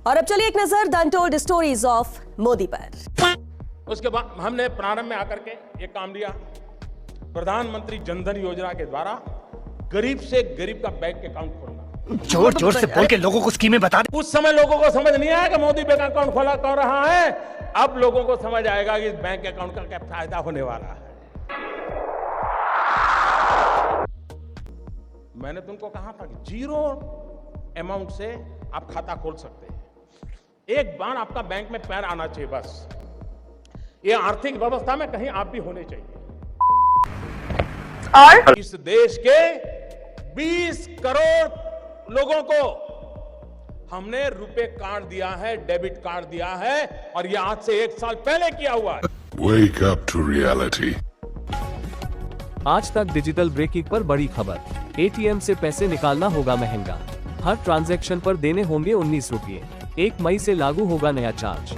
और अब चलिए एक नजर the untold stories of Modi पर। उसके बाद हमने प्रारंभ में आकर के एक काम लिया, प्रधानमंत्री जनधन योजना के द्वारा गरीब से गरीब का बैंक अकाउंट खोलना। जोर जोर से बोल के लोगों को स्कीमें बता दे। उस समय लोगों को समझ नहीं आया कि मोदी बैंक अकाउंट खोला कौन रहा है। अब लोगों को समझ आएगा कि इस बैंक अकाउंट का क्या फायदा होने वाला है। मैंने तुमको कहा था कि जीरो अमाउंट से आप खाता खोल सकते हैं। एक बार आपका बैंक में पैर आना चाहिए, बस ये आर्थिक व्यवस्था में कहीं आप भी होने चाहिए। और इस देश के 20 करोड़ लोगों को हमने रुपए कार्ड दिया है, डेबिट कार्ड दिया है, और ये आज से 1 साल पहले किया हुआ है। Wake up to reality. आज तक डिजिटल ब्रेकिंग पर बड़ी खबर। एटीएम से पैसे निकालना होगा महंगा। हर ट्रांजैक्शन पर देने होंगे 19 रुपये। 1 मई से लागू होगा नया चार्ज।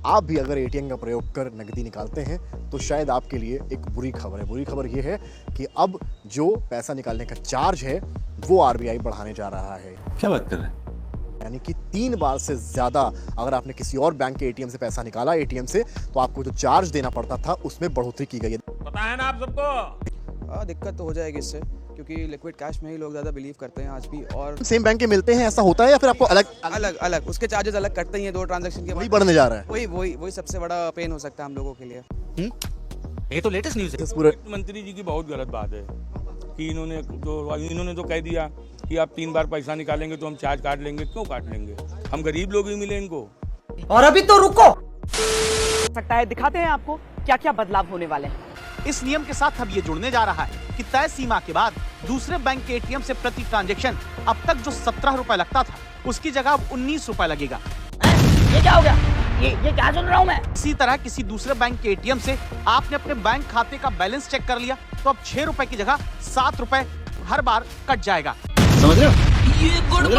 आप भी अगर एटीएम का प्रयोग कर नकदी निकालते हैं तो शायद आपके लिए एक बुरी खबर है। बुरी खबर यह है कि अब जो पैसा निकालने का चार्ज है वो आरबीआई बढ़ाने जा रहा है। क्या बात कर रहे हैं? यानी कि 3 बार से ज्यादा अगर आपने किसी और बैंक के एटीएम से पैसा निकाला एटीएम से, तो आपको जो चार्ज देना पड़ता था उसमें बढ़ोतरी की गई है। पता है ना आप सबको? दिक्कत तो हो जाएगी इससे, क्योंकि लिक्विड कैश में ही लोग ज्यादा बिलीव करते हैं आज भी। और सेम बैंक के मिलते हैं, ऐसा होता है या फिर आपको अलग उसके चार्जेस अलग कटते हैं 2 ट्रांजैक्शन के वही बढ़ने जा रहा है? वही सबसे बड़ा पेन हो सकता है हम लोगों के लिए। ये तो लेटेस्ट न्यूज़ है। पूरे मंत्री जी की बहुत गलत बात है कि इन्होंने तो कह दिया कि आप 3 बार पैसा निकालेंगे तो हम चार्ज काट लेंगे। क्यों काट लेंगे? हम गरीब लोग ही मिले इनको। और अभी तो रुको सकता है, दिखाते हैं आपको क्या क्या बदलाव होने वाले हैं। इस नियम के साथ अब ये जुड़ने जा रहा है कि तय सीमा के बाद दूसरे बैंक के एटीएम से प्रति ट्रांजैक्शन अब तक जो 17 रुपए लगता था उसकी जगह अब 19 रुपए लगेगा। ये क्या हो गया? ये क्या सुन रहा हूँ मैं? इसी तरह किसी दूसरे बैंक के एटीएम से आपने अपने बैंक खाते का बैलेंस चेक कर लिया तो अब 6 रुपए की जगह 7 रुपए हर बार कट जाएगा। समझ रहे हो? ये क्योंकि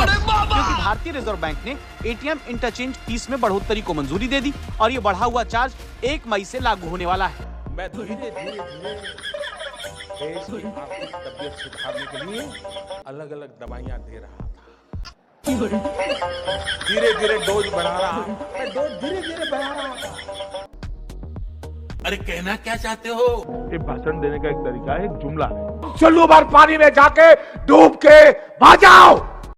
भारतीय रिजर्व बैंक ने एटीएम इंटरचेंज फीस में बढ़ोतरी को मंजूरी दे दी और ये बढ़ा हुआ चार्ज 1 मई से लागू होने वाला है। मैं धीरे धीरे देश की आर्थिक तबियत सुधारने के लिए अलग अलग दवाइयां दे रहा था। धीरे धीरे डोज बढ़ा रहा, मैं डोज धीरे धीरे बढ़ा रहा था। अरे कहना क्या चाहते हो? ये भाषण देने का एक तरीका है, एक जुमला है। चलो बार पानी में जाके डूब के आ जाओ।